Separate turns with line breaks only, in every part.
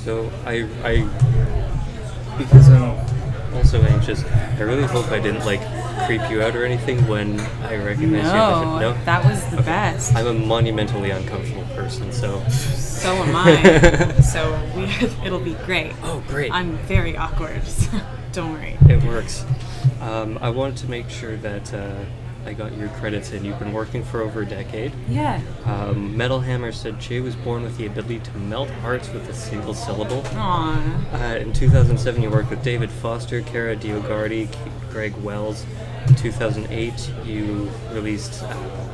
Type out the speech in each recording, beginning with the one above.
So because I'm also anxious, I really hope I didn't like creep you out or anything when I recognize you.
No, that was the best.
I'm a monumentally uncomfortable person, so.
So am I. So it'll be great.
Oh, great.
I'm very awkward, so don't worry.
It works. I wanted to make sure that I got your credits in. You've been working for over a decade.
Yeah.
Metal Hammer said Che was born with the ability to melt hearts with a single syllable.
Aww.
In 2007, you worked with David Foster, Cara Dioguardi, Greg Wells. In 2008, you released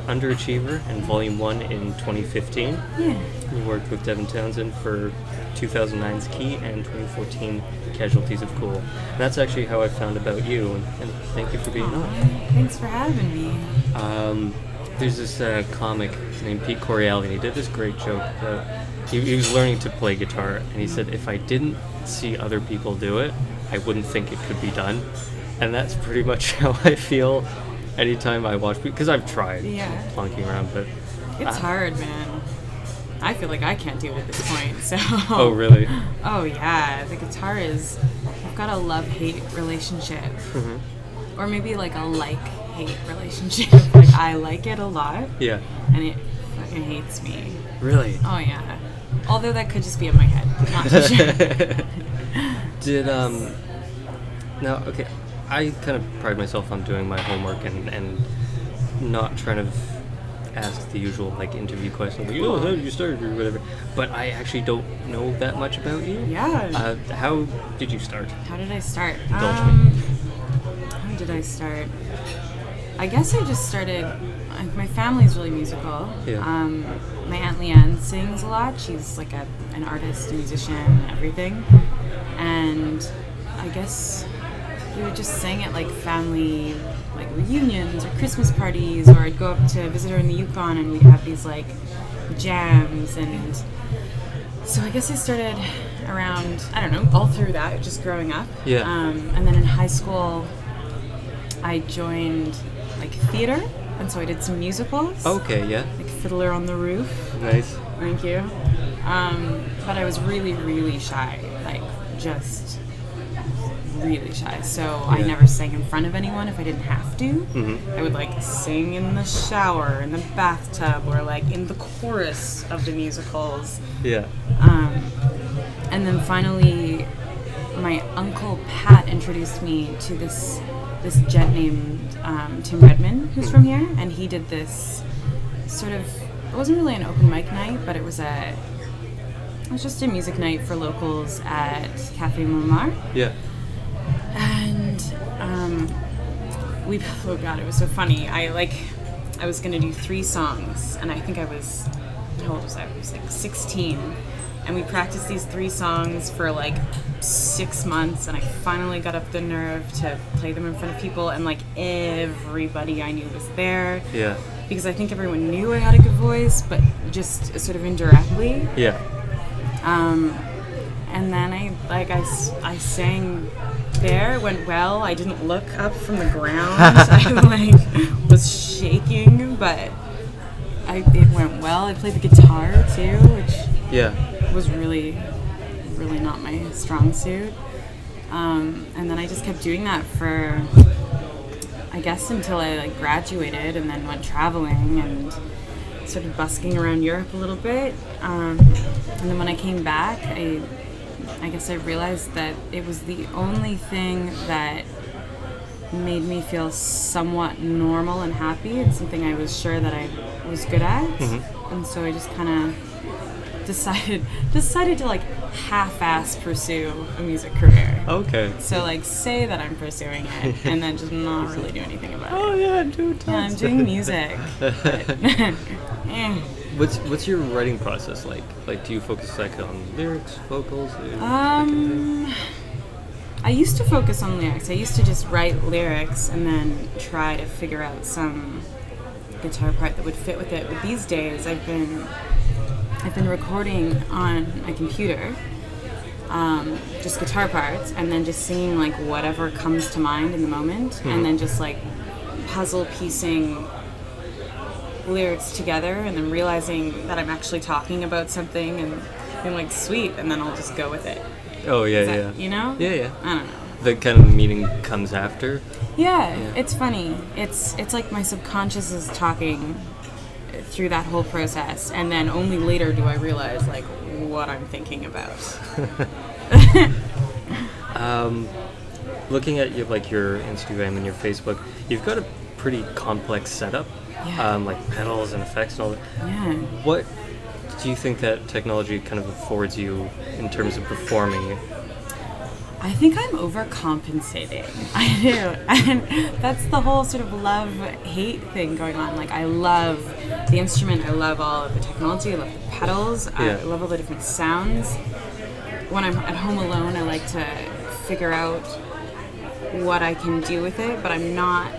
Underachiever and Volume 1 in 2015.
Yeah.
You worked with Devin Townsend for 2009's Key and 2014 Casualties of Cool. And that's actually how I found about you, and thank you for being on.
Thanks for having me.
There's this comic named Pete Correale, and he did this great joke. He was learning to play guitar, and he said, if I didn't see other people do it, I wouldn't think it could be done. And that's pretty much how I feel anytime I watch, because I've tried plonking around, but...
It's hard, man. I feel like I can't do it at this point, so...
Oh, really?
Oh, yeah. The guitar is... I've got a love-hate relationship. Mm-hmm. Or maybe like a like-hate relationship. Like, I like it a lot. Yeah. And it fucking hates me.
Really?
Oh, yeah. Although that could just be in my head. Not too sure.
Now, okay, I kind of pride myself on doing my homework and not trying to ask the usual like interview questions, like, oh, how did you start or whatever. But I actually don't know that much about you.
Yeah.
How did you start?
How did I start?
Indulge me.
How did I start? I guess I just started. My family's really musical.
Yeah.
My Aunt Leanne sings a lot. She's like an artist, a musician, everything. And I guess we would just sing at like family like reunions or Christmas parties, or I'd go up to visit her in the Yukon and we'd have these like jams. And so I guess I started around, I don't know, all through that, just growing up.
Yeah.
And then in high school I joined like theater, and so I did some musicals.
Okay, yeah.
Like Fiddler on the Roof.
Nice.
Thank you. But I was really, really shy, like just really shy. So I never sang in front of anyone if I didn't have to. Mm-hmm. I would like sing in the shower, in the bathtub, or like in the chorus of the musicals. Yeah. And then finally, my uncle Pat introduced me to this gent named Tim Redman, who's from here, and he did this sort of, it wasn't really an open mic night, but it was just a music night for locals at Cafe Montmartre. Yeah. And oh god, it was so funny. I was gonna do 3 songs, and I think how old was I? I was like 16. And we practiced these 3 songs for like 6 months, and I finally got up the nerve to play them in front of people, and like everybody I knew was there. Yeah. Because I think everyone knew I had a good voice, but just sort of indirectly. Yeah. And then I sang there. It went well. I didn't look up from the ground. I like was shaking, but it went well. I played the guitar too, which was really, really not my strong suit. And then I just kept doing that for, I guess, until I like graduated, and then went traveling and started busking around Europe a little bit. And then when I came back, I guess I realized that it was the only thing that made me feel somewhat normal and happy, and something I was sure that I was good at. Mm-hmm. And so I just kind of decided to like half-ass pursue a music career. Okay. So like say that I'm pursuing it, and then just not really do anything about it. Oh yeah, I'm doing music.
What's your writing process like? Like, do you focus like on lyrics, vocals?
I used to focus on lyrics. I used to just write lyrics and then try to figure out some guitar part that would fit with it. But these days, I've been recording on a computer, just guitar parts, and then just singing like whatever comes to mind in the moment, and then just like puzzle piecing lyrics together, and then realizing that I'm actually talking about something, and being like, sweet, and then I'll just go with it.
Oh, yeah,
That, you know?
Yeah.
I don't know.
The kind of meaning comes after.
Yeah, it's funny. It's like my subconscious is talking through that whole process, and then only later do I realize like what I'm thinking about.
Looking at your Instagram and your Facebook, you've got a pretty complex setup.
Yeah.
Like pedals and effects and all that.
Yeah.
What do you think that technology kind of affords you in terms of performing?
I think I'm overcompensating. I do. And that's the whole sort of love-hate thing going on. Like, I love the instrument. I love all of the technology. I love the pedals. I love all the different sounds. When I'm at home alone, I like to figure out what I can do with it, but I'm not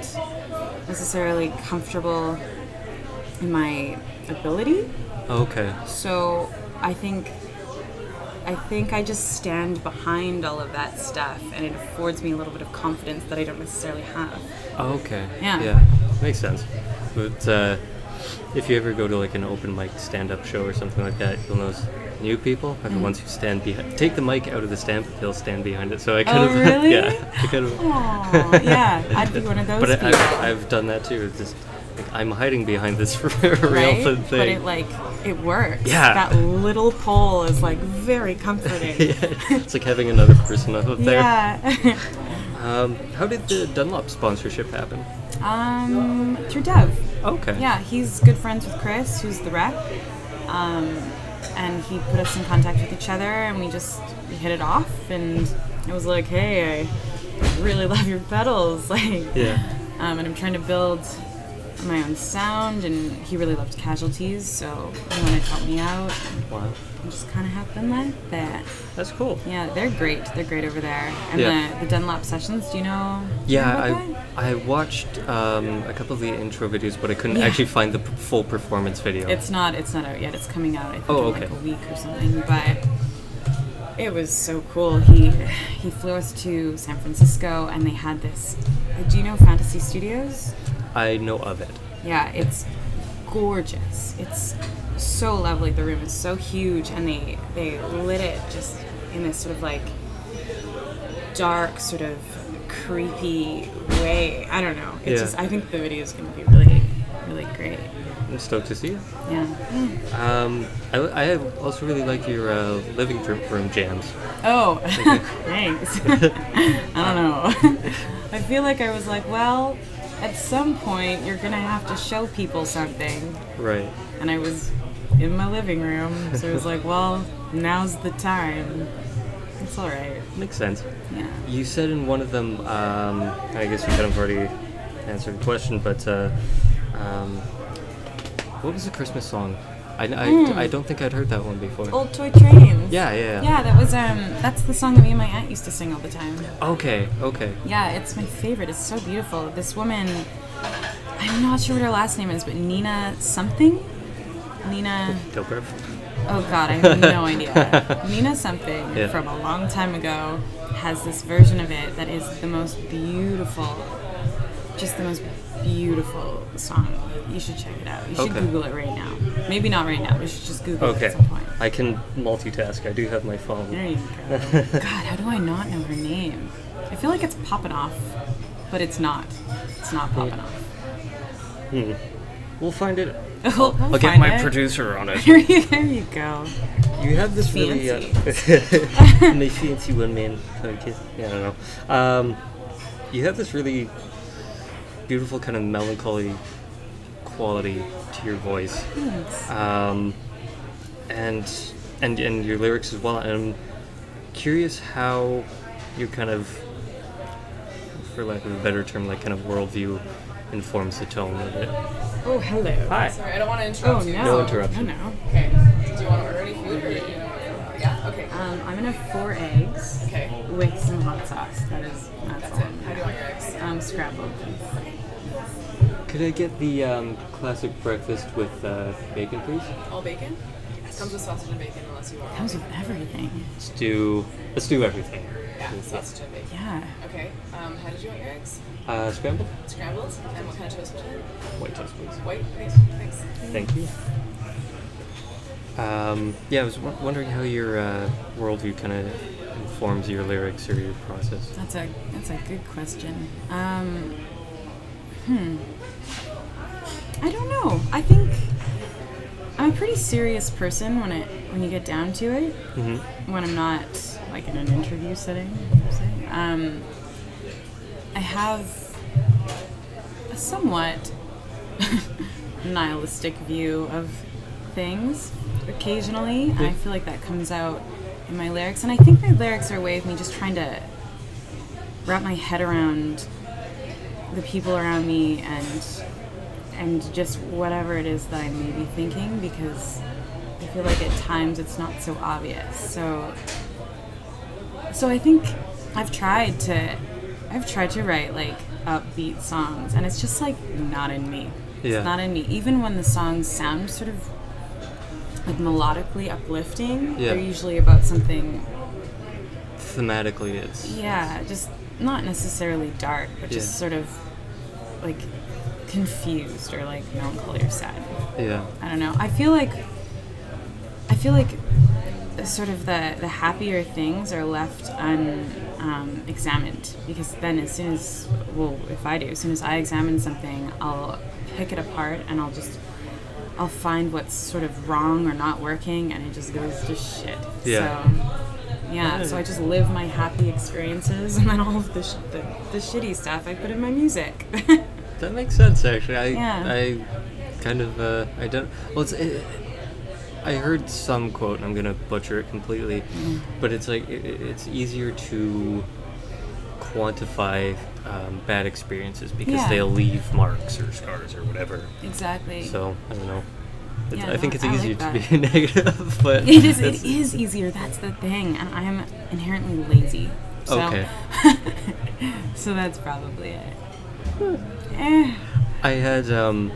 necessarily comfortable in my ability.
Okay.
So I think I just stand behind all of that stuff, and it affords me a little bit of confidence that I don't necessarily have.
Oh, okay.
Yeah.
Makes sense. But if you ever go to like an open mic stand-up show or something like that, you'll notice new people are the ones who stand behind. Take the mic out of the stand, but they'll stand behind it. So I kind of
really?
I kind of.
Aww, yeah, I'd be one of those
But
people.
I've done that too. It's just like, I'm hiding behind this real
right?
thing.
But it works.
Yeah.
That little pole is like very comforting.
It's like having another person out there.
Yeah.
How did the Dunlop sponsorship happen?
Through Dev.
Okay.
Yeah, he's good friends with Chris, who's the rep. And he put us in contact with each other, and we hit it off, and it was like, hey, I really love your pedals, like, and I'm trying to build my own sound, and he really loved Casualties, so he wanted to help me out.
Wow.
It just kind of happened like that.
That's cool.
Yeah, they're great. They're great over there. And the Dunlop sessions, do you know?
Yeah, I watched a couple of the intro videos, but I couldn't actually find the full performance video.
It's not out yet. It's coming out, I think,
in
like a week or something. But it was so cool. He flew us to San Francisco, and they had this. Do you know Fantasy Studios?
I know of it.
Yeah, it's gorgeous. It's so lovely. The room is so huge, and they lit it just in this sort of like dark, sort of creepy way. I don't know. It's just, I think the video is going to be really, really great.
I'm stoked to see it.
Yeah.
I also really like your living room jams.
Oh, thanks. I don't know. I feel like I was like, well, at some point you're going to have to show people something.
Right. And
I was in my living room, so it was like, well, now's the time. It's all right.
Makes sense.
Yeah.
You said in one of them, I guess you kind of already answered the question, but what was the Christmas song? I don't think I'd heard that one before.
Old Toy Trains.
Yeah.
Yeah, that was that's the song that me and my aunt used to sing all the time.
Okay.
Yeah, it's my favorite. It's so beautiful. This woman, I'm not sure what her last name is, but Nina something? Nina...
Dobrev?
Oh God, I have no idea. Nina something from a long time ago has this version of it that is the most beautiful, just the most beautiful song. You should check it out. You should Google it right now. Maybe not right now, but you should just Google it at some point.
I can multitask. I do have my phone.
There you go. God, how do I not know her name? I feel like it's popping off, but it's not. It's not popping off.
We'll find it.
I'll
get my producer on it.
There you go.
You have this
fancy.
Really my fancy one-man podcast. Yeah, I don't know. You have this really beautiful kind of melancholy quality to your voice.
Thanks.
And your lyrics as well. And I'm curious how you kind of, for lack of a better term, like kind of worldview informs the tone of it.
Oh, hello.
Hi.
Sorry, I don't want to interrupt you.
No interruption.
No.
Okay. Do you want to order any food or yeah? Okay.
I'm gonna have 4 eggs.
Okay.
With some hot sauce. That's
That's
all.
it. How do you want your eggs?
Scrambled.
Could I get the classic breakfast with bacon, please?
All bacon? Comes with sausage and bacon unless you want.
Comes with everything.
Let's do everything.
Yeah, sausage and bacon.
Yeah.
Okay. How did you want your eggs?
Scrambled?
Scrambled? And what kind of toast would you like?
White toast, please.
White? Please. Thanks.
Thank you. Yeah, I was wondering how your worldview kind of informs your lyrics or your process.
That's a good question. I don't know. I think I'm a pretty serious person when you get down to it. Mm-hmm. When I'm not like in an interview setting, say. I have a somewhat nihilistic view of things occasionally. I feel like that comes out in my lyrics, and I think my lyrics are a way of me just trying to wrap my head around the people around me and just whatever it is that I may be thinking, because I feel like at times it's not so obvious. So I think I've tried to write like upbeat songs, and it's just like not in me. It's not in me. Even when the songs sound sort of like melodically uplifting, they're usually about something
thematically. It's
just not necessarily dark, but just sort of like confused or like melancholy or sad. I don't know. I feel like sort of the happier things are left unexamined, because then as soon as I examine something, I'll pick it apart and I'll find what's sort of wrong or not working, and it just goes to shit. So I just live my happy experiences, and then all of the shitty stuff I put in my music.
That makes sense, actually. I kind of I don't. Well, I heard some quote, and I'm gonna butcher it completely, but it's like it's easier to quantify bad experiences because they'll leave marks or scars or whatever.
Exactly.
So I don't know. I think it's easier to be negative, but
it is easier. That's the thing, and I am inherently lazy. So.
Okay.
So that's probably it.
I had, of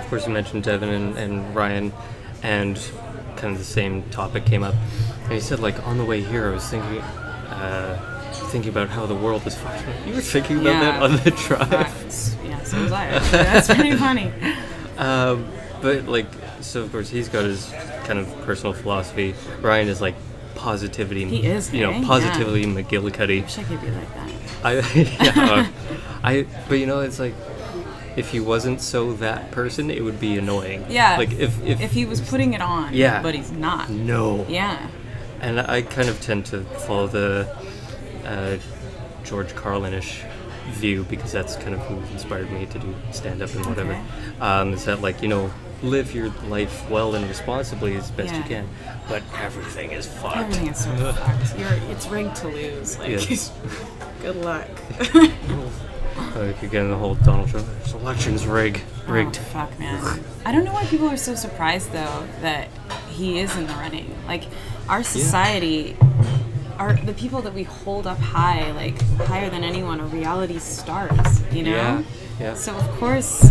course, you mentioned Devin and Ryan, and kind of the same topic came up. And he said, like, on the way here, I was thinking about how the world is fucking. You were thinking about that on the drive.
Yeah, so was I. That's pretty funny.
But like, so of course he's got his kind of personal philosophy. Ryan is like positivity.
He is,
positively McGillicuddy.
I wish I could be like that.
But you know, it's like, if he wasn't so that person, it would be annoying.
Yeah.
Like if
he was putting it on.
Yeah.
But he's not.
No.
Yeah.
And I kind of tend to follow the George Carlin-ish view, because that's kind of who inspired me to do stand-up and whatever.
Okay.
Is that, like, you know, live your life well and responsibly as best you can, but everything is fucked.
Everything is so fucked. It's rigged to lose. Like, good luck.
Like, again, the whole Donald Trump, this election's rigged.
Oh, fuck, man. I don't know why people are so surprised, though, that he is in the running. Like, our society... the people that we hold up high, like higher than anyone, are reality stars, you know? Yeah. So of course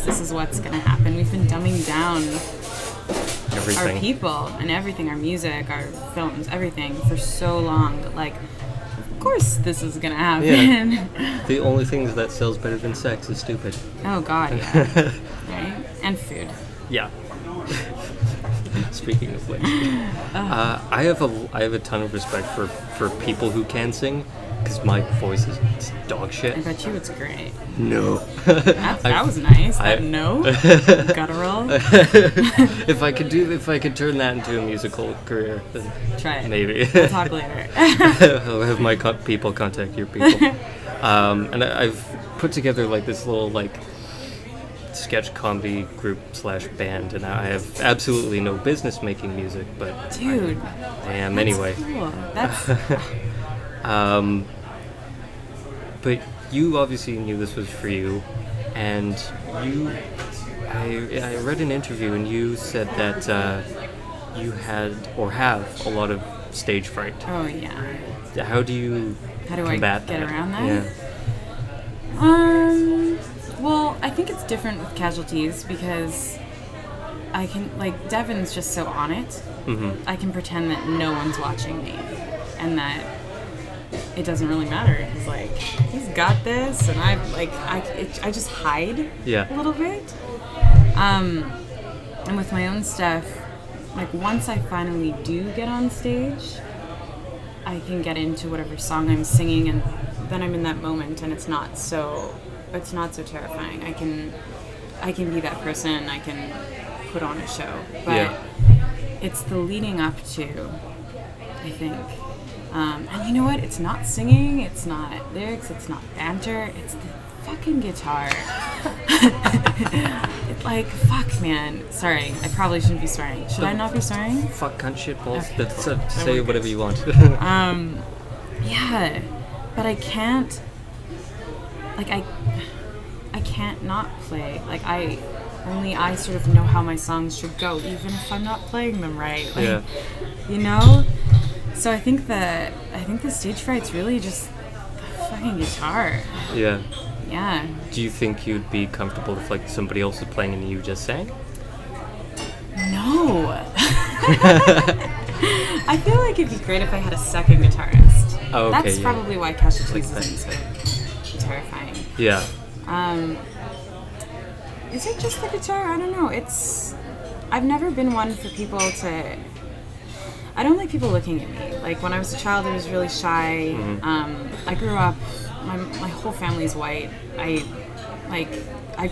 this is what's gonna happen. We've been dumbing down everything. Our people and everything, our music, our films, everything for so long that, like, of course this is gonna happen.
Yeah. The only thing that sells better than sex is stupid.
Oh God, yeah. Right? And food. Yeah.
Speaking of which, I have a ton of respect for people who can sing, because my voice is dog shit.
I bet you it's great.
No.
That was nice. No. Guttural.
If I could turn that into a musical career, then
try it.
Maybe.
We'll talk later.
I'll have my people contact your people. And I've put together like this little like sketch comedy group / band, and I have absolutely no business making music, but
dude,
I am anyway.
Cool. That's
but you obviously knew this was for you, and I read an interview, and you said that you had or have a lot of stage fright.
Oh yeah.
How do combat
I get around that?
Yeah.
Well, I think it's different with Casualties, because I can, like, Devin's just so on it. Mm-hmm. I can pretend that no one's watching me, and that it doesn't really matter, because, like, he's got this, and I just hide a little bit. And with my own stuff, like once I finally do get on stage, I can get into whatever song I'm singing, and then I'm in that moment, and it's not so terrifying. I can be that person. I can put on a show, but it's the leading up to, I think. And you know what? It's not singing. It's not lyrics. It's not banter. It's the fucking guitar. It's like, fuck, man. Sorry, I probably shouldn't be swearing. Should I not be swearing?
Fuck, cunt, shit, balls.
Okay.
That's, say whatever you want.
Yeah, but I can't. Like I can't not play. Like I sort of know how my songs should go, even if I'm not playing them right. Like,
Yeah.
You know. So I think the stage fright's really just the fucking guitar.
Yeah.
Yeah.
Do you think you'd be comfortable if like somebody else was playing and you just sang?
No. I feel like it'd be great if I had a second guitarist.
Oh, okay.
That's probably why Casualties isn't so terrifying.
Yeah.
Is it just the guitar? I don't know. I've never been one for people to. I don't like people looking at me. Like when I was a child, I was really shy. I grew up. My whole family's white. I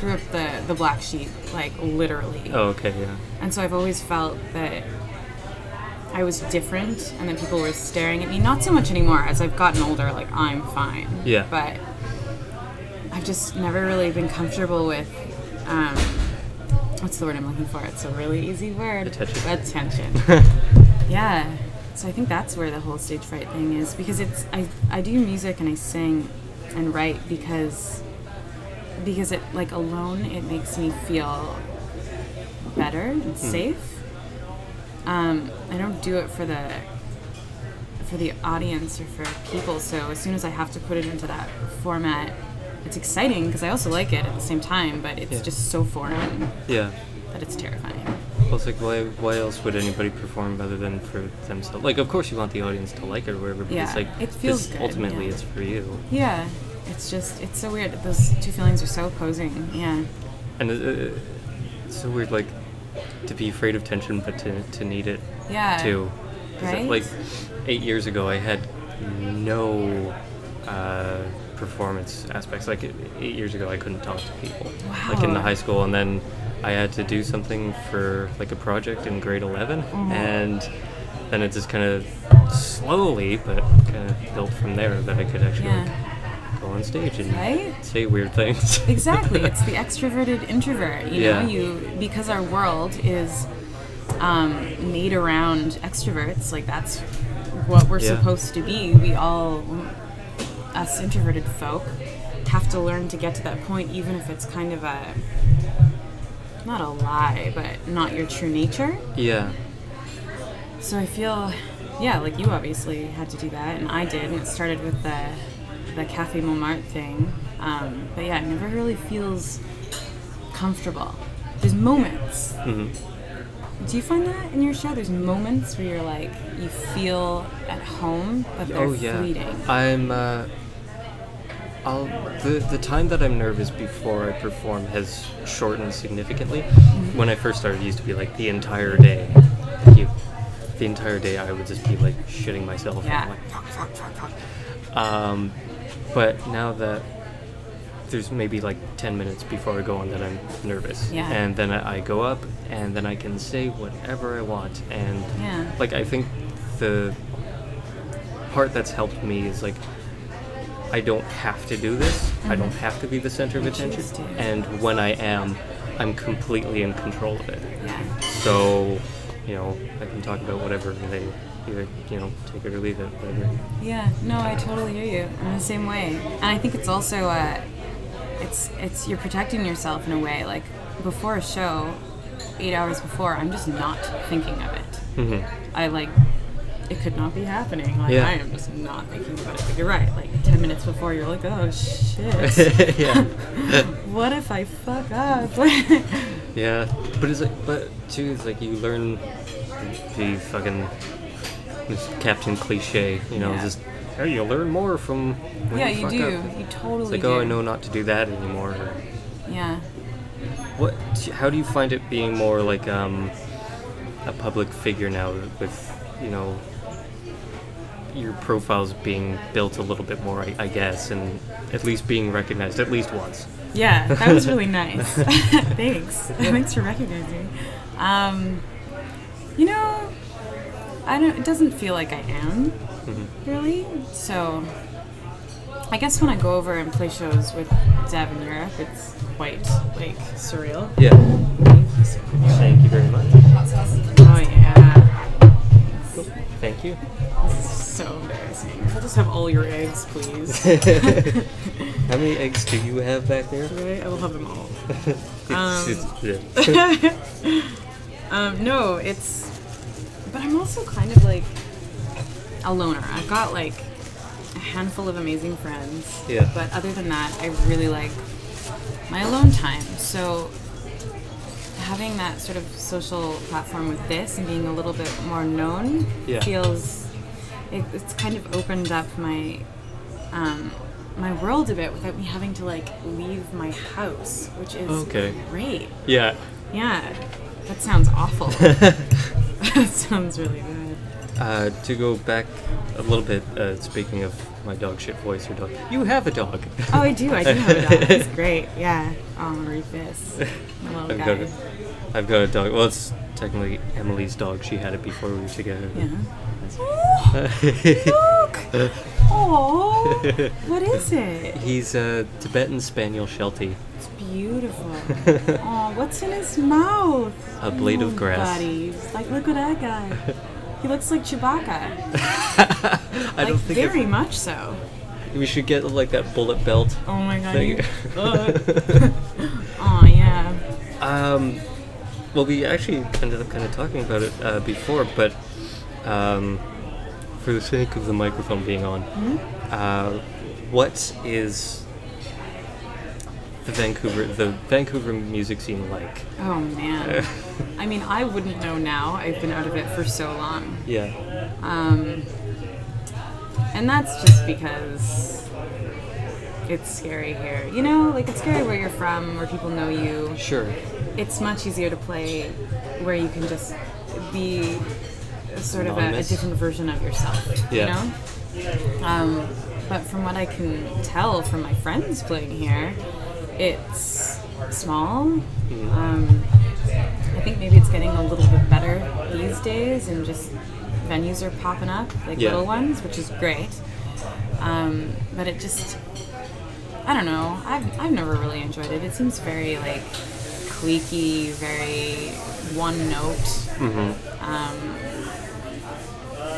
grew up the black sheep, like literally.
Oh, okay, yeah.
And so I've always felt that I was different, and that people were staring at me. Not so much anymore. As I've gotten older, like I'm fine.
Yeah.
But I've just never really been comfortable with. What's the word I'm looking for? It's a really easy word. Attention. Yeah. So I think that's where the whole stage fright thing is, because I do music and I sing and write because it, like, alone, it makes me feel better and safe. I don't do it for the audience or for people, so as soon as I have to put it into that format, it's exciting because I also like it at the same time, but it's just so foreign that it's terrifying.
Well, it's like, why else would anybody perform other than for themselves? Like, of course you want the audience to like it or whatever, but it's like,
it feels good.
Ultimately it's for you.
Yeah, it's so weird. Those two feelings are so opposing, yeah.
And it's so weird, like, to be afraid of tension, but to need it too.
Right?
Like, 8 years ago, I had no performance aspects. Like, 8 years ago, I couldn't talk to people.
Wow.
Like, in the high school, and then I had to do something for, like, a project in grade 11, and then it just kind of slowly, but kind of built from there that I could actually like, go on stage and say weird things.
Exactly. It's the extroverted introvert, you know, because our world is made around extroverts, like that's what we're supposed to be. We all, us introverted folk, have to learn to get to that point, even if it's kind of not a lie, but not your true nature. Yeah. So I feel, like you obviously had to do that, and I did, and it started with the Café Montmartre thing. But yeah, it never really feels comfortable. There's moments. Do you find that in your show? There's moments where you're like, you feel at home, but they're fleeting.
I'm, the time that I'm nervous before I perform has shortened significantly. When I first started, it used to be like the entire day. The entire day I would just be like shitting myself.
Yeah.
And I'm like, fuck. But now that there's maybe like 10 minutes before I go on that I'm nervous. Yeah. And then I go up and then I can say whatever I want. And like, I think the part that's helped me is like, I don't have to do this. I don't have to be the center of attention. And when I am, I'm completely in control of it. Yeah. So, you know, I can talk about whatever and they either, you know, take it or leave it, whatever.
Yeah, no, I totally hear you. I'm the same way. And I think it's also, it's you're protecting yourself in a way. Like, before a show, 8 hours before, I'm just not thinking of it. I like, it could not be happening. Like, I am just not thinking about it. But you're right. Like, 10 minutes before, you're like, oh, shit. What if I fuck up?
Yeah, but it's like, too, it's like you learn to be fucking this Captain Cliche, you know, just, hey, you learn more from when you fuck up.
You totally
It's like,
do.
oh, I know not to do that anymore.
Yeah.
How do you find it being more like, a public figure now with, you know, your profile's being built a little bit more, I guess, and at least being recognized at least once.
Yeah, that was really nice. Thanks. Thanks for recognizing. You know, it doesn't feel like I am, really. So I guess when I go over and play shows with Dev in Europe, it's quite, like, surreal.
Yeah.
Thank you so much.
Thank you very much.
Oh, yeah.
Cool. Thank you.
This is so embarrassing. I'll just have all your eggs, please.
How many eggs do you have back there?
Right? I will have them all. No, it's... But I'm also kind of, like, a loner. I've got, like, a handful of amazing friends.
Yeah.
But other than that, I really like my alone time. So having that sort of social platform with this and being a little bit more known feels... It's kind of opened up my my world a bit without me having to, like, leave my house, which is great.
Yeah.
Yeah. That sounds awful. That sounds really bad.
To go back a little bit, speaking of my dog shit voice or dog, you have a dog.
Oh, I do have a dog. It's great. Yeah. Oh, Rufus. My little guy.
I've got a dog. Well, it's technically Emily's dog. She had it before we were together.
Yeah. Oh, look! Oh, what is it?
He's a Tibetan Spaniel Sheltie.
It's beautiful. Oh, what's in his mouth?
A blade of grass.
Buddies. Like, look at that guy. He looks like Chewbacca.
I don't think
very much so.
We should get, like, that bullet belt.
Oh my god.
Thing.
Oh yeah.
Well, we actually ended up kind of talking about it before, but for the sake of the microphone being on, what is the Vancouver music scene like?
Oh man. I mean, I wouldn't know now. I've been out of it for so long.
Yeah.
And that's just because it's scary here. You know, like, it's scary where you're from, where people know you.
Sure.
It's much easier to play where you can just be sort of a different version of yourself, you know? But from what I can tell from my friends playing here, it's small. I think maybe it's getting a little bit better these days, and just venues are popping up, like little ones, which is great. But it just, I don't know, I've never really enjoyed it. It seems very, like, cliquey, very one note.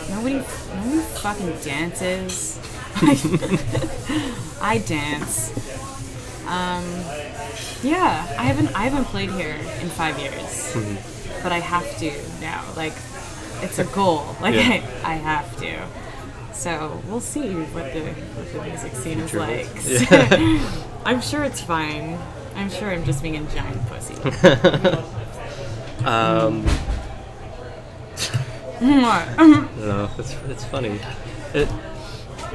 Nobody fucking dances. I dance. Yeah, I haven't played here in 5 years, but I have to now. Like, it's a goal. Like, I have to. So we'll see what the music scene is like.
Yeah.
I'm sure it's fine. I'm sure I'm just being a giant pussy.
No, it's funny.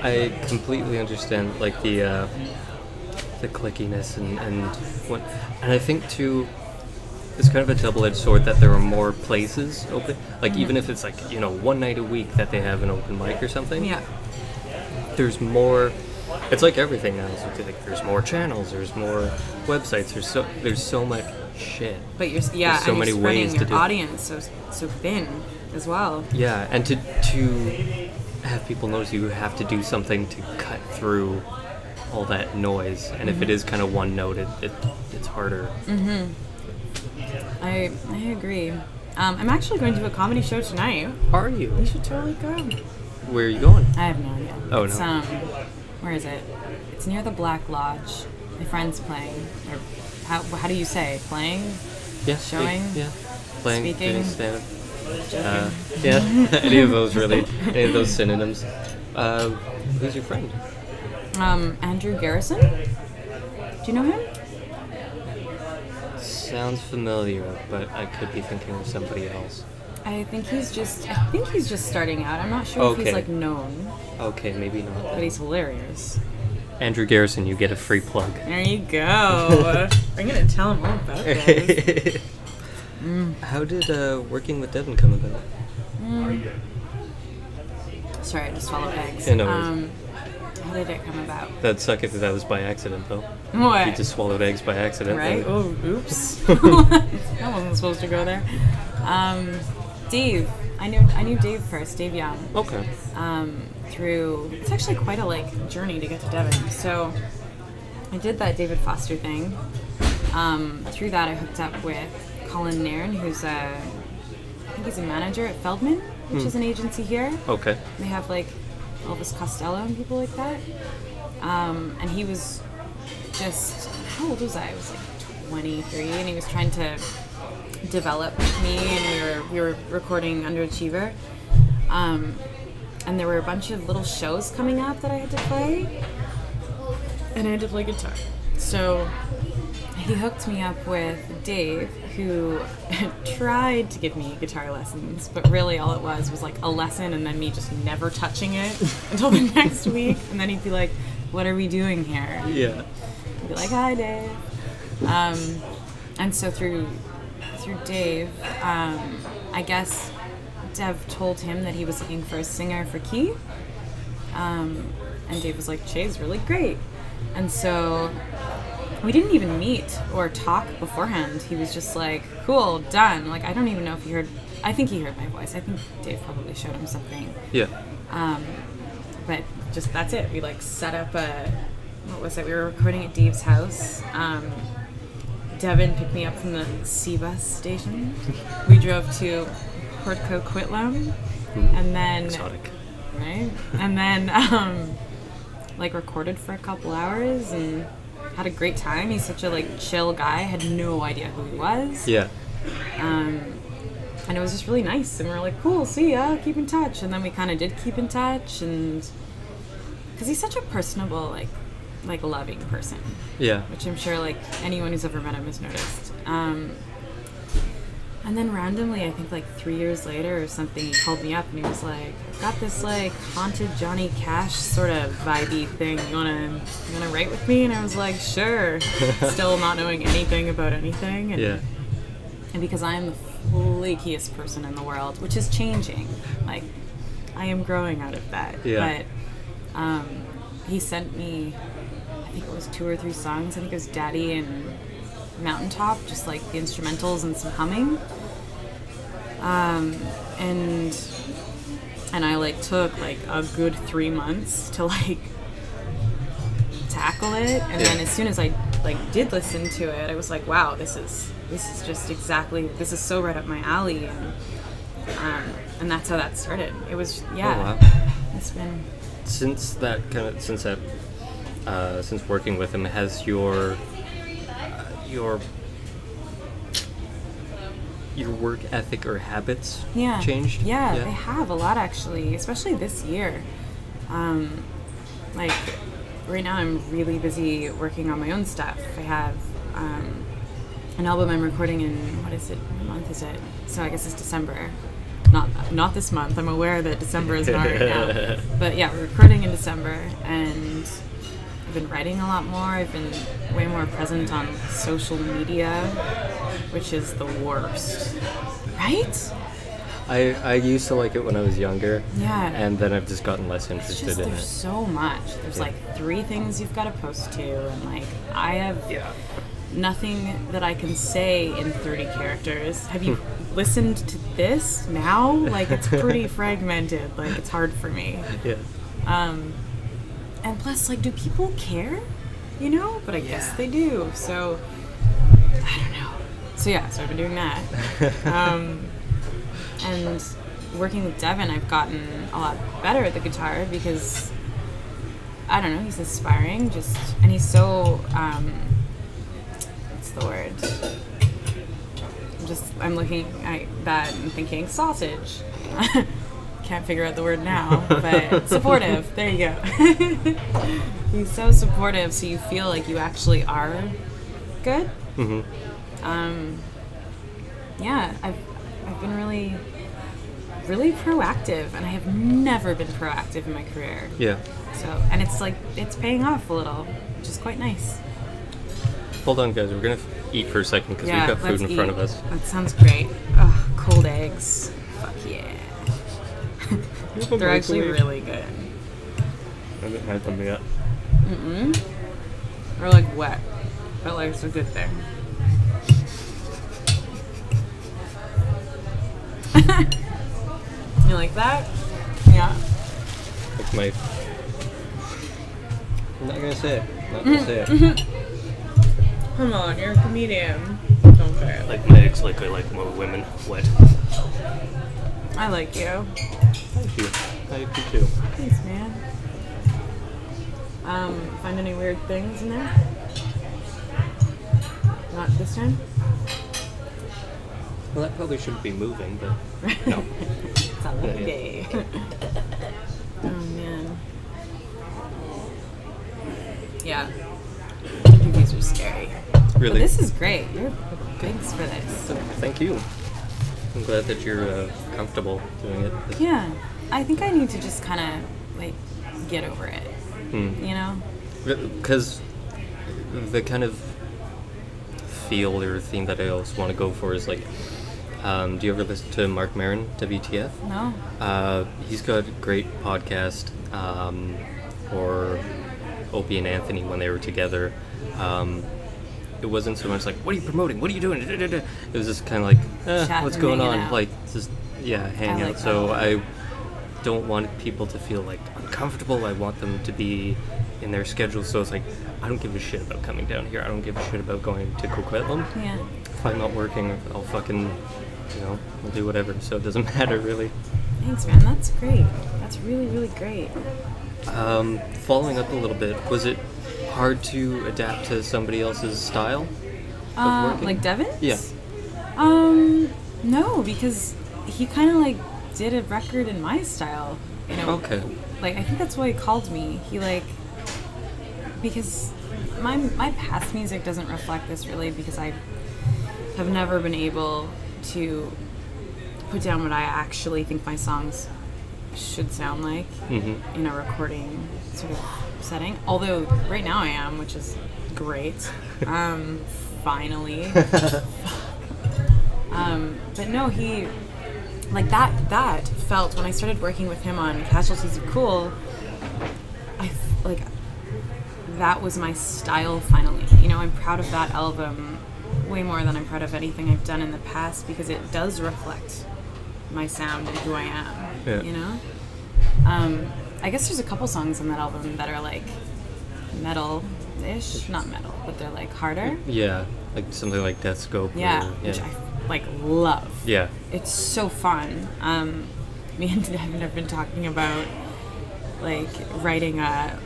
I completely understand, like, the clickiness and what, and I think too, it's kind of a double-edged sword that there are more places open. Like, even if it's, like, you know, one night a week that they have an open mic or something. Yeah. There's more. It's like everything now. So, like, there's more channels. There's more websites. There's so much shit.
But
there's so many ways to do.
Your audience so thin as well.
Yeah, and to have people notice you have to do something to cut through all that noise. And if it is kind of one note, it's harder.
I agree. I'm actually going to a comedy show tonight.
Are you?
You should totally go.
Where are you going?
I have no idea.
Oh,
it's,
no.
Where is it? It's near the Black Lodge. My friend's playing. Or how do you say? Playing?
Yeah.
Showing?
Yeah. Playing.
Speaking?
Stand-up. Yeah. Any of those, really. Any of those synonyms. Who's your friend?
Andrew Garrison. Do you know him?
Sounds familiar, but I could be thinking of somebody else.
I think he's just starting out. I'm not sure if he's, like, known.
Okay, maybe not.
But he's hilarious.
Andrew Garrison, you get a free plug.
There you go. I'm gonna tell him all about this.
How did working with Devin come about?
Sorry, I just swallowed eggs.
Yeah, no worries.
How did it come about?
That'd suck if that was by accident, though.
What?
You just swallowed eggs by accident.
Right? Oh, oops. That wasn't supposed to go there. Dave. I knew Dave first, Dave Young.
Okay.
It's actually quite a journey to get to Devin. So I did that David Foster thing. Through that, I hooked up with Colin Nairn, who's I think he's a manager at Feldman, which is an agency here.
Okay.
They have Elvis Costello and people like that. And he was just, how old was I? I was 23, and he was trying to develop me, and we were recording Underachiever. And there were a bunch of little shows coming up that I had to play, and I had to play guitar. So he hooked me up with Dave, who tried to give me guitar lessons, but really all it was a lesson and then me just never touching it until the next week. And then he'd be like, "What are we doing here?"
Yeah.
I'd be like, "Hi, Dave." And so through Dave, I guess Dev told him that he was looking for a singer for Key. And Dave was like, "Che's really great." And so we didn't even meet or talk beforehand. He was just like, "Cool, done." I don't even know if he heard. I think he heard my voice. I think Dave probably showed him something.
Yeah.
But just that's it. We set up what was it? We were recording at Dave's house. Devin picked me up from the C-Bus station. We drove to Port Coquitlam, and then
Exotic.
right, and then recorded for a couple hours and had a great time. He's such a chill guy. I had no idea who he was.
Yeah.
And it was just really nice. And we were like, "Cool, see ya, keep in touch." And then we kind of did keep in touch, and because he's such a personable, loving person.
Yeah.
Which I'm sure anyone who's ever met him has noticed. And then randomly, I think 3 years later or something, he called me up and he was like, "I've got this haunted Johnny Cash sort of vibey thing. You wanna write with me?" And I was like, "Sure." Still not knowing anything about anything. And,
Yeah.
and because I am the flakiest person in the world, which is changing. I am growing out of that.
Yeah.
But he sent me, I think it was 2 or 3 songs. I think it was Daddy and Mountaintop, just the instrumentals and some humming. And I took a good 3 months to tackle it. And then as soon as I did listen to it, I was like, wow, this is just exactly, this is so right up my alley. And that's how that started. It was, yeah.
Oh, wow.
It's been
Since working with him, has your work ethic or habits changed?
Yeah, they have a lot actually, especially this year. Right now I'm really busy working on my own stuff. I have an album I'm recording in, what month is it? So I guess it's December. Not this month. I'm aware that December is not right now. But yeah, we're recording in December, and I've been writing a lot more. I've been way more present on social media, which is the worst. Right?
I used to like it when I was younger.
Yeah.
And then I've just gotten less interested in it.
There's so much. There's 3 things you've got to post to, and I have nothing that I can say in 30 characters. Have you listened to this now? It's pretty fragmented. It's hard for me.
Yeah.
And plus, do people care? But I guess they do. So, I don't know. So I've been doing that. And working with Devin, I've gotten a lot better at the guitar because, I don't know, he's inspiring, and he's so, what's the word? I'm looking at that and thinking sausage. Can't figure out the word now, but supportive. There you go. He's so supportive, so you feel like you actually are good.
Mm-hmm.
Yeah, I've been really, really proactive, and I have never been proactive in my career.
Yeah.
So, and it's paying off a little, which is quite nice.
Hold on, guys. We're gonna eat for a second because we've got food in front of us.
That sounds great. Ugh, cold eggs. Fuck yeah. They're actually really good.
I haven't had them yet.
They're like wet, but like it's a good thing. You like that? Yeah.
Like my. I'm not gonna say it. Not gonna say it.
Come on, you're a comedian. Don't say it.
Like my ex, like I like more women wet.
I like you.
Thank you. I like you too.
Thanks, man. Find any weird things in there? Not this time?
Well, that probably shouldn't be moving, but no.
It's a lucky day. Oh, man. Yeah. Interviews are scary.
Really?
But this is great. Thanks for this.
Thank you. I'm glad that you're comfortable doing it.
Yeah. I think I need to just kind of, like, get over it. You know?
Because the kind of feel or theme that I always want to go for is like, do you ever listen to Marc Maron, WTF?
No.
He's got a great podcast, or Opie and Anthony when they were together. It wasn't so much like, what are you promoting? What are you doing? It was just kind of like, what's going on?
Out.
Like, just, hang out. So I don't want people to feel like uncomfortable. I want them to be in their schedule. So it's like, I don't give a shit about coming down here. I don't give a shit about going to Coquitlam.
Yeah.
If I'm not working, I'll fucking, I'll do whatever. So it doesn't matter really.
Thanks, man. That's great. That's really, really great.
Following up a little bit, was it hard to adapt to somebody else's style of working?
Like Devin?
Yeah.
No, because he kind of like did a record in my style,
Okay.
Like I think that's why he called me. He like, because my past music doesn't reflect this really, because I have never been able to put down what I actually think my songs should sound like in a recording sort of setting. Although right now I am, which is great. Finally. But no, he like that felt when I started working with him on Casualties of Cool. That was my style finally. I'm proud of that album way more than I'm proud of anything I've done in the past, because it does reflect my sound and who I am.
Yeah.
I guess there's a couple songs on that album that are like metal-ish, not metal, but they're like harder.
Yeah, like something like Death Scope.
Yeah, which I like love.
Yeah.
It's so fun. Me and Devin have been talking about like writing a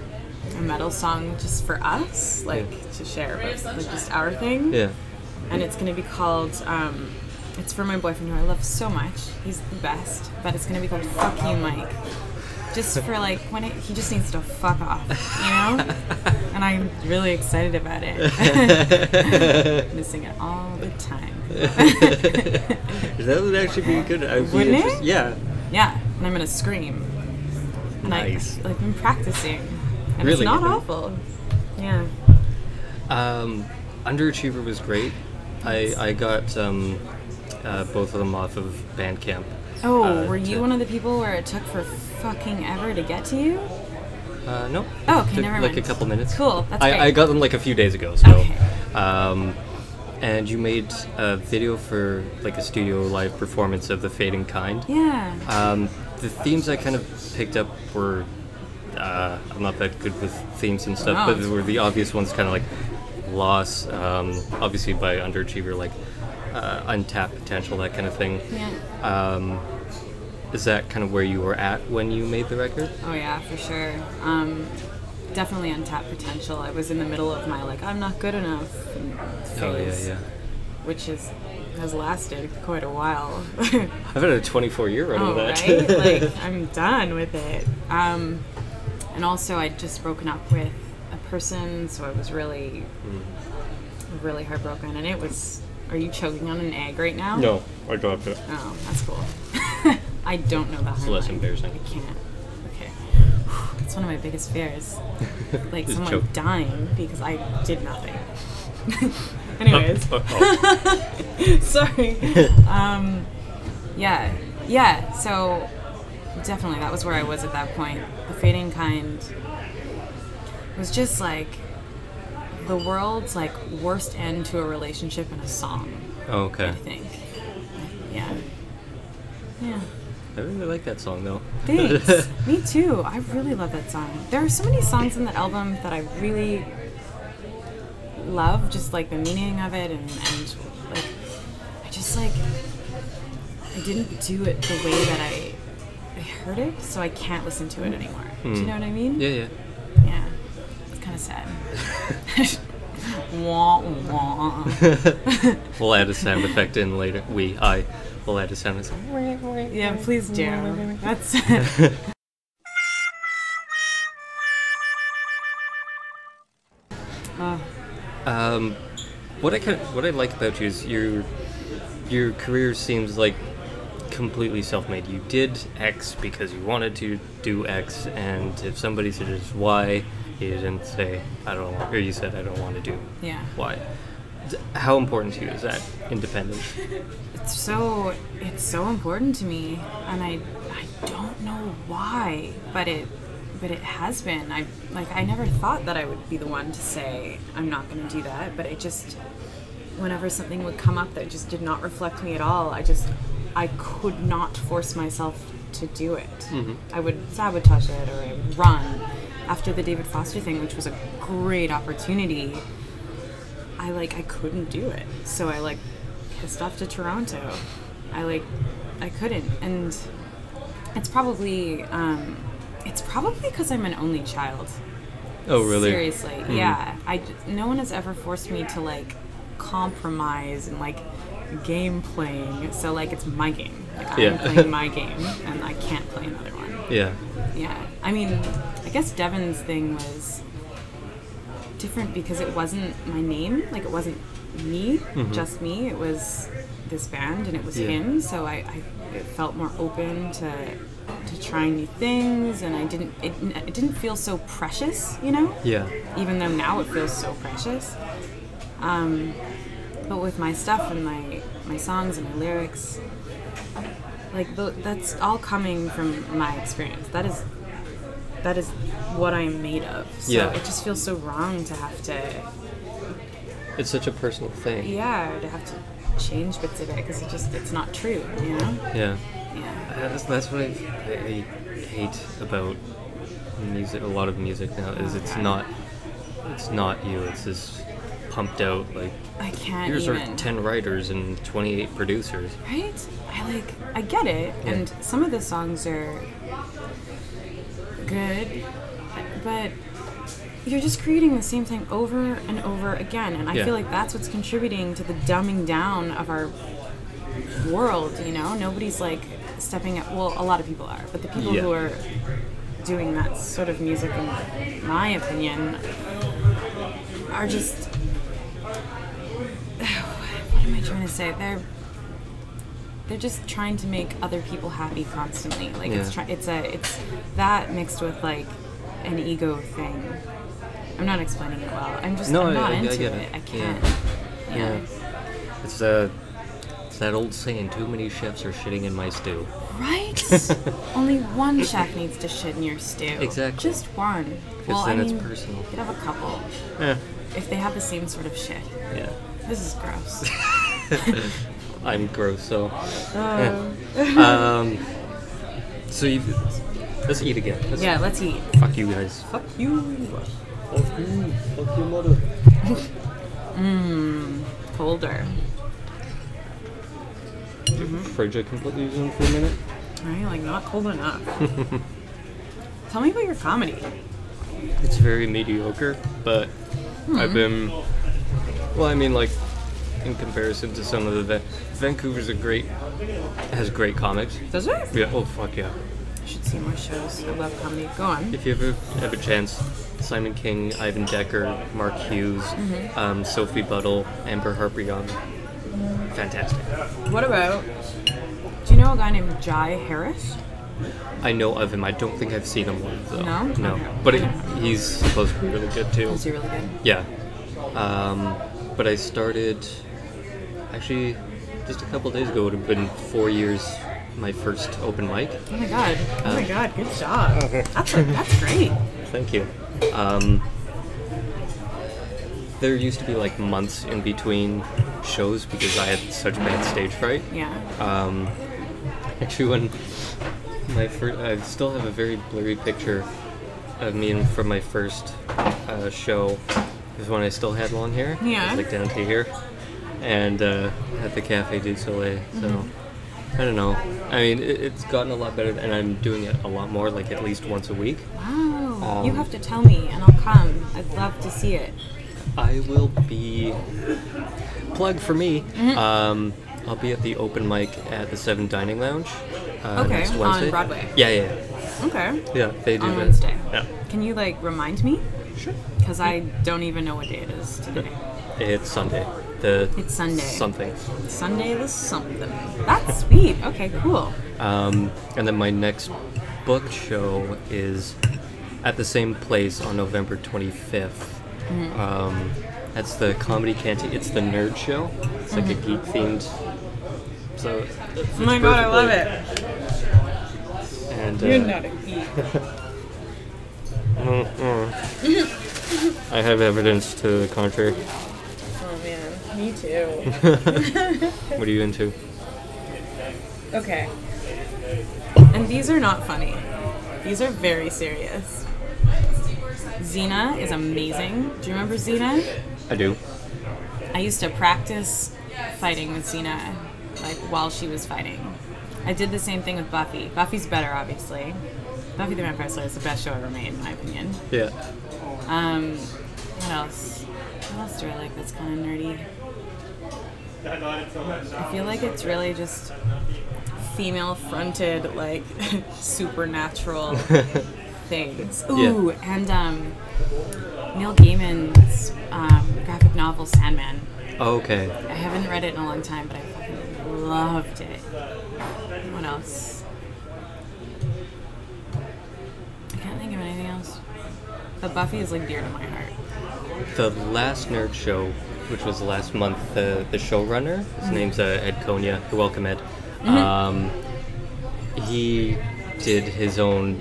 metal song just for us, to share, but like just our thing.
Yeah.
And it's gonna be called. It's for my boyfriend who I love so much. He's the best. But it's gonna be called "Fuck You, Mike." Just for like when he just needs to fuck off, And I'm really excited about it. I'm gonna sing it all the time.
That would actually be good.
Wouldn't it?
Yeah.
Yeah, and I'm gonna scream. And
Nice.
I've been practicing, and
Really?
it's not awful. Yeah.
Underachiever was great. I got both of them off of Bandcamp.
Oh, were you one of the people where it took for fucking ever to get to you?
No.
Oh, okay,
Took
never
like
mind.
a couple minutes.
Cool, that's great.
I got them like a few days ago. So,
Okay.
And you made a video for like a studio live performance of The Fading Kind.
Yeah.
The themes I kind of picked up were I'm not that good with themes and stuff, but they were the obvious ones, kind of like loss, obviously by Underachiever, like untapped potential, that kind of thing.
Yeah.
Is that kind of where you were at when you made the record?
Oh yeah, for sure. Definitely untapped potential. I was in the middle of my I'm not good enough phase, which has lasted quite a while.
I've had a 24-year run of that.
Right? I'm done with it. And also I'd just broken up with a person, so I was really heartbroken, and it was... Are you choking on an egg right now?
No, I dropped it.
Oh, that's cool. I don't know that.
It's less embarrassing.
I can't. Okay. It's one of my biggest fears. Like
Just
someone
choke.
dying because I did nothing. Anyways. Sorry. Yeah, so definitely that was where I was at that point. The Fading Kind was just like the world's like worst end to a relationship in a song.
Oh, okay.
I think. Yeah.
I really like that song though.
Thanks. Me too. I really love that song. There are so many songs in that album that I really love, just like the meaning of it, and like I just like I didn't do it the way that I heard it, so I can't listen to it anymore. Do you know what I mean?
Yeah.
Yeah. It's kind of sad. Wah, wah.
We'll add a sound effect in later. We'll add a sound effect.
Yeah, please do. That's
what I like about you is your career seems like completely self-made. You did X because you wanted to do X, and if somebody suggests Y, you didn't say I don't want, or you said I don't want to do Y. How important to you is that independence?
It's so important to me, and I don't know why, but it has been. I never thought that I would be the one to say I'm not going to do that, but it just, whenever something would come up that just did not reflect me at all, I could not force myself to do it. Mm-hmm. I would sabotage it, or I would run. After the David Foster thing, which was a great opportunity, I couldn't do it. So I pissed off to Toronto. I couldn't, and it's probably because I'm an only child.
Oh, really?
Seriously, yeah. No one has ever forced me to compromise and game playing. So it's my game. I'm playing my game, and I can't play another one.
Yeah.
Yeah. I mean, I guess Devin's thing was different because it wasn't my name. It wasn't me, just me. It was this band, and it was him. So it felt more open to trying new things, and it didn't feel so precious, Yeah. Even though now it feels so precious. But with my stuff and my songs and my lyrics, that's all coming from my experience. That is what I'm made of. So it just feels so wrong to have to.
It's such a personal thing.
Yeah, to have to change bits of it because it's not true,
Yeah.
Yeah.
That's what I hate about music. A lot of music now is it's not you. It's this pumped out
I can't.
Here's
even.
our 10 writers and 28 producers.
Right? I get it, and some of the songs are good, but you're just creating the same thing over and over again, and I feel like that's what's contributing to the dumbing down of our world. Nobody's stepping up. Well, a lot of people are, but the people who are doing that sort of music, in my opinion, are just. What am I trying to say? They're just trying to make other people happy constantly. It's that mixed with an ego thing. I'm not explaining it well. I'm not into it. I can't. Yeah.
It's that old saying, too many chefs are shitting in my stew.
Right? Only one chef needs to shit in your stew.
Exactly.
Just one.
Well, then it's personal.
You could have a couple.
Yeah.
If they have the same sort of shit.
Yeah.
This is gross.
I'm gross, so. So let's eat again.
Let's eat.
Fuck you guys.
Fuck you.
Fuck you. Fuck your mother.
Colder.
Fridge I can put these in for a minute.
Right, not cold enough. Tell me about your comedy.
It's very mediocre, but I've been. Well, in comparison to some of the Vancouver's has great comics.
Does it?
Yeah. Oh fuck yeah.
I should see more shows. I love comedy. Go on.
If you ever have a chance, Simon King, Ivan Decker, Mark Hughes, Sophie Buttle, Amber Harper Young. Fantastic.
What about? Do you know a guy named Jai Harris?
I know of him. I don't think I've seen him live though.
No.
Okay. But he's supposed to be really good too.
Is he really good?
Yeah. but I started actually just a couple days ago. It would have been 4 years. My first open mic.
Oh my god! Oh my god! Good job. That's great.
Thank you. There used to be like months in between shows because I had such bad stage fright.
Yeah.
Actually, when my first, I still have a very blurry picture of me from my first show. Is when I still had long hair.
Yeah.
It was like down to here, and at the Café du Soleil. So. I don't know. I mean, it's gotten a lot better, and I'm doing it a lot more, like at least once a week.
Wow. You have to tell me, and I'll come. I'd love to see it.
I will be... Plug for me. I'll be at the open mic at the 7 Dining Lounge next Wednesday.
On Broadway?
Yeah.
Okay.
Yeah, they do
on
that.
Wednesday.
Yeah.
Can you, like, remind me?
Sure.
Because I don't even know what day it is today.
It's Sunday.
It's Sunday.
Something.
Sunday the something. That's sweet. Okay, cool.
And then my next book show is at the same place on November 25th. That's the Comedy Canteen. It's the Nerd Show. It's like a geek themed. So.
Oh my god, I love it.
And
you're not a geek.
I have evidence to the contrary.
Oh man, me too.
What are you into?
Okay. And these are not funny. These are very serious. Xena is amazing. Do you remember Xena?
I do.
I used to practice fighting with Xena, like while she was fighting. I did the same thing with Buffy. Buffy's better, obviously. Buffy the Vampire Slayer is the best show ever made, in my opinion.
Yeah.
What else? What else do I like that's kind of nerdy? I feel like it's really just female-fronted, like, supernatural things. Ooh,
yeah.
And Neil Gaiman's graphic novel, Sandman.
Oh, okay.
I haven't read it in a long time, but I fucking loved it. What else? I can't think of anything else. But Buffy is, like, dear to my heart.
The last Nerd Show, which was last month, the showrunner, his name's Ed Konya. You're welcome, Ed. He did his own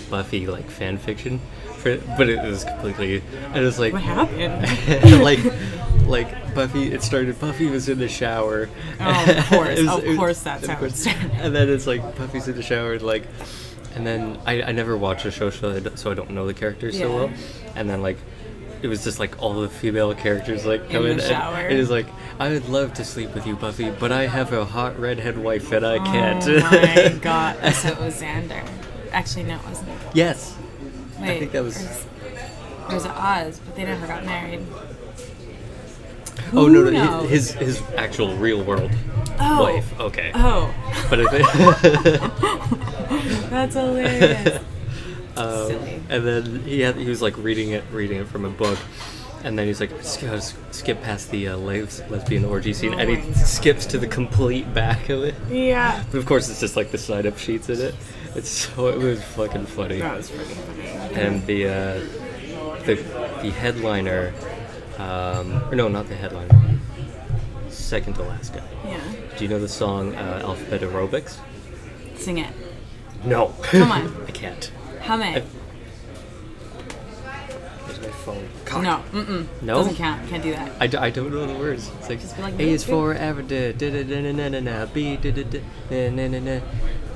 Buffy, like, fan fiction, but it was completely... It was like...
What happened?
like Buffy, it started, Buffy was in the shower.
Oh, of course. Of course that's how it started.
And then it's like, Buffy's in the shower, like... And then I never watched the show, so I don't know the characters so well. And then, like, it was just like all the female characters like come in,
shower.
And it was like, I would love to sleep with you, Buffy, but I have a hot redhead wife and I can't.
Oh my god! So it was Xander. Actually, no, it wasn't.
Yes.
Wait,
I think that was.
Or was it Oz? But they never got married.
Oh no,
knows?
his actual real world wife. Okay.
Oh.
But I think.
That's hilarious. Silly.
And then he was like reading it from a book, and then he's like, skip past the lesbian orgy scene, and he skips to the complete back of it.
Yeah.
But of course, it's just like the side-up sheets in it. It was fucking funny.
That was pretty funny.
And the headliner, or no, not the headliner, second to last guy.
Yeah.
Do you know the song Alphabet Aerobics?
Sing it.
No.
Come on.
I can't.
Hum it.
There's my phone.
No.
No?
Doesn't count. Can't do that.
I don't know the words. It's like,
Just be like,
A is for avid, B,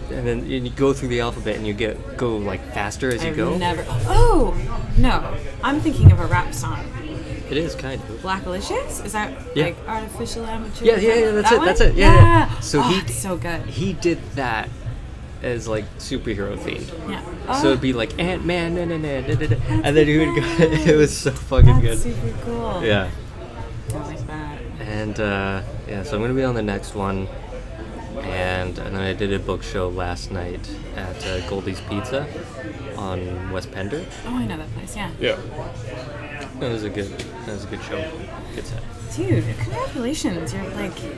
and then you go through the alphabet and you go like faster as you go.
Never. Oh no! I'm thinking of a rap song.
It is kind of.
Blackalicious? Is that like artificial amateur?
Yeah. That's it.
Yeah.
So
it's so good.
He did that as like superhero themed.
Yeah.
So it'd be like Ant-Man, and then he would go. It was so fucking good.
That's super cool.
Yeah.
I like that.
And so I'm gonna be on the next one. And then I did a book show last night at Goldie's Pizza on West Pender.
Oh, I know that place. Yeah.
Yeah. That was a good show. Good set.
Dude, congratulations!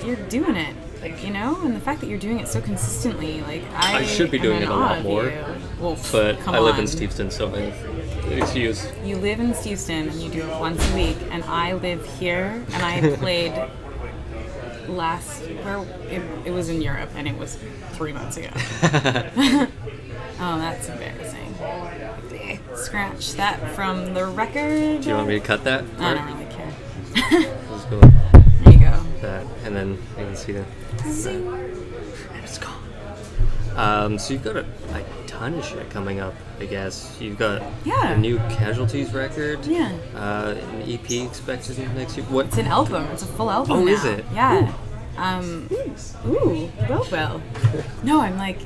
You're doing it. Like, you know, and the fact that you're doing it so consistently, like
I should be
am
doing
in
it a
awe
lot
of
more,
you. Well,
but
come
I live
on.
in Steveston, so I excuse.
You live in Steveston and you do it once a week, and I live here and I played it was in Europe and it was 3 months ago. Oh, that's embarrassing. Scratch that from the record.
Do you want me to cut that part?
I don't really care.
Let's go with
There you go.
that, and then you can see the.
Zing.
And it's gone. So you've got a ton of shit coming up, I guess. You've got
Yeah.
a new Casualties record.
Yeah.
An EP expected next year. What?
It's an album. It's a full album
Oh,
now.
is it?
Yeah. Ooh, well. No, I'm like,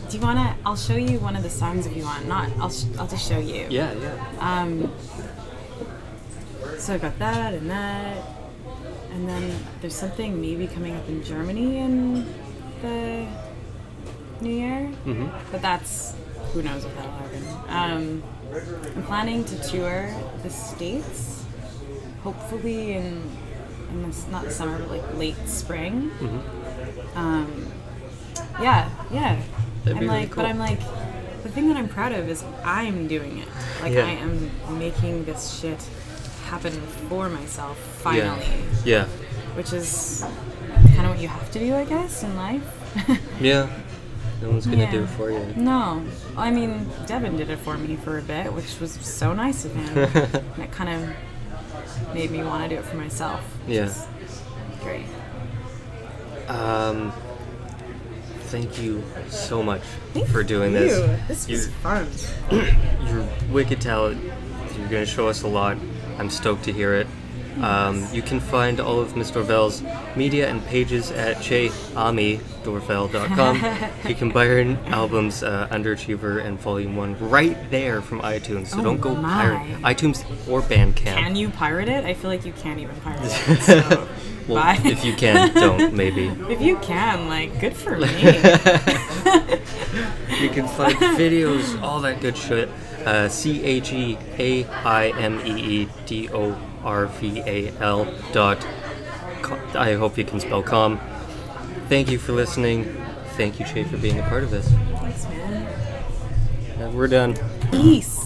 do you wanna? I'll show you one of the songs if you want. Not, I'll just show you.
Yeah.
So I got that, and then there's something maybe coming up in Germany in the new year.
Mm-hmm.
But that's, who knows if that'll happen. I'm planning to tour the States, hopefully in this, not the summer, but like late spring.
Mm-hmm.
Yeah.
That'd be really
But
cool.
I'm like, the thing that I'm proud of is I'm doing it. Like,
Yeah.
I am making this shit happen for myself, finally.
Yeah.
Which is kind of what you have to do, I guess, in life.
Yeah. No one's gonna do
Yeah.
it for you.
No. I mean, Devin did it for me for a bit, which was so nice of him. And it kind of made me want to do it for myself. Which
Yeah.
is great.
Thank you so much
Thank
for doing
you.
this.
This was fun.
You're wicked talent. You're going to show us a lot. I'm stoked to hear it. You can find all of Miss Dorval's media and pages at cheaimeedorval.com. You can buy her albums, Underachiever and Volume 1, right there from iTunes. So don't go
my.
pirate iTunes or Bandcamp.
Can you pirate it? I feel like you can't even pirate it. So,
Well,
bye.
if you can, don't, maybe.
If you can, like, good for me.
You can find videos, all that good shit. CheAimee.com. I hope you can spell com. Thank you for listening. Thank you, Che, for being a part of this.
Thanks, man.
We're done.
Peace.